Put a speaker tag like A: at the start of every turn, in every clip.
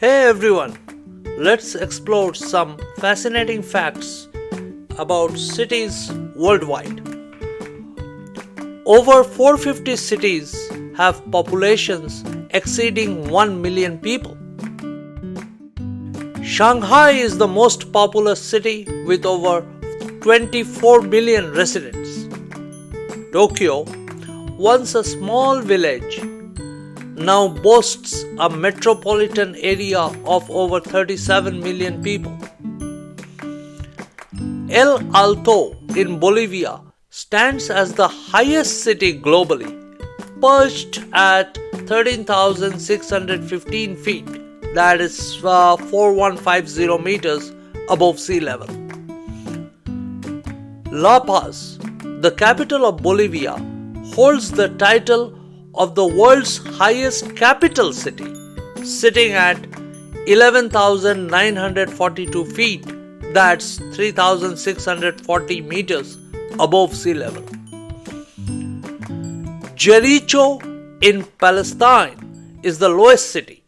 A: Hey everyone, let's explore some fascinating facts about cities worldwide. Over 450 cities have populations exceeding 1 million people. Shanghai is the most populous city with over 24 million residents. Tokyo, once a small village, now boasts a metropolitan area of over 37 million people. El Alto in Bolivia stands as the highest city globally, perched at 13,615 feet, that is 4150 meters above sea level. La Paz, the capital of Bolivia, holds the title of the world's highest capital city, sitting at 11,942 feet, that's 3,640 meters above sea level. Jericho in Palestine is the lowest city,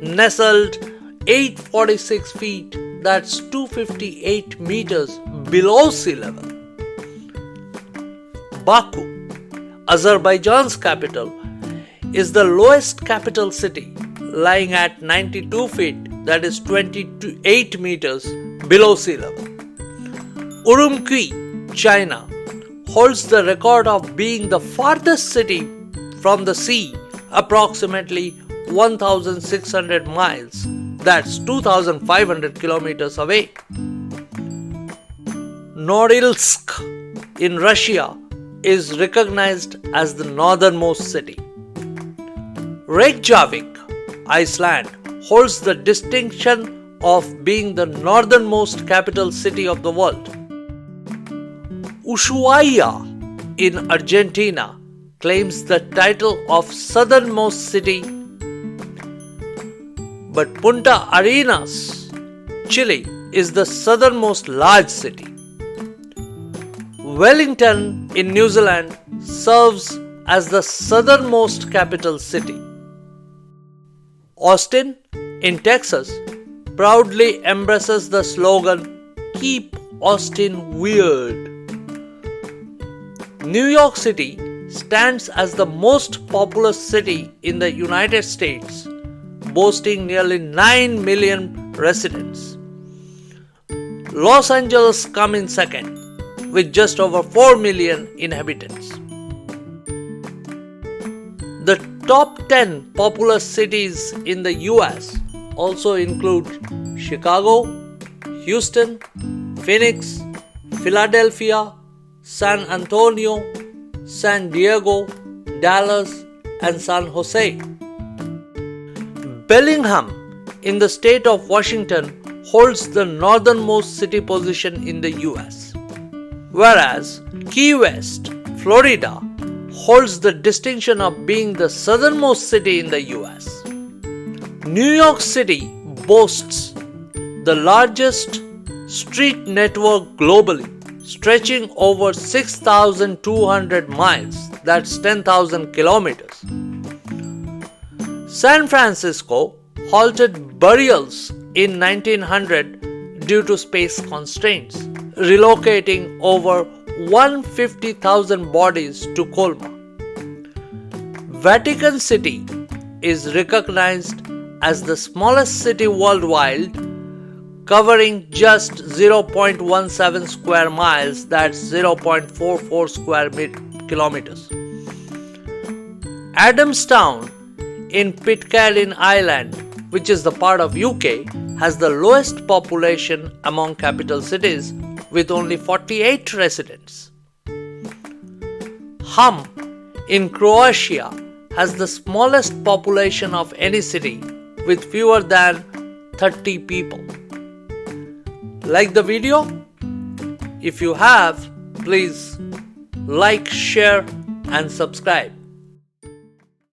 A: nestled 846 feet, that's 258 meters below sea level. Baku, Azerbaijan's capital, is the lowest capital city, lying at 92 feet, that is 28 meters below sea level. Urumqi, China, holds the record of being the farthest city from the sea, approximately 1,600 miles, that's 2,500 kilometers away. Norilsk in Russia is recognized as the northernmost city. Reykjavik, Iceland, holds the distinction of being the northernmost capital city of the world. Ushuaia in Argentina claims the title of southernmost city, but Punta Arenas, Chile, is the southernmost large city. Wellington in New Zealand serves as the southernmost capital city. Austin in Texas proudly embraces the slogan, "Keep Austin Weird." New York City stands as the most populous city in the United States, boasting nearly 9 million residents. Los Angeles comes in second, with just over 4 million inhabitants. The top 10 populous cities in the US also include Chicago, Houston, Phoenix, Philadelphia, San Antonio, San Diego, Dallas, and San Jose. Bellingham in the state of Washington holds the northernmost city position in the US, whereas Key West, Florida, holds the distinction of being the southernmost city in the US. New York City boasts the largest street network globally, stretching over 6,200 miles, that's 10,000 kilometers. San Francisco halted burials in 1900 due to space constraints, relocating over 150,000 bodies to Colma. Vatican City is recognized as the smallest city worldwide, covering just 0.17 square miles, that's 0.44 square kilometers. Adamstown in Pitcairn Island, which is the part of UK, has the lowest population among capital cities with only 48 residents. Hum in Croatia has the smallest population of any city with fewer than 30 people. Like the video? If you have, please like, share, and subscribe.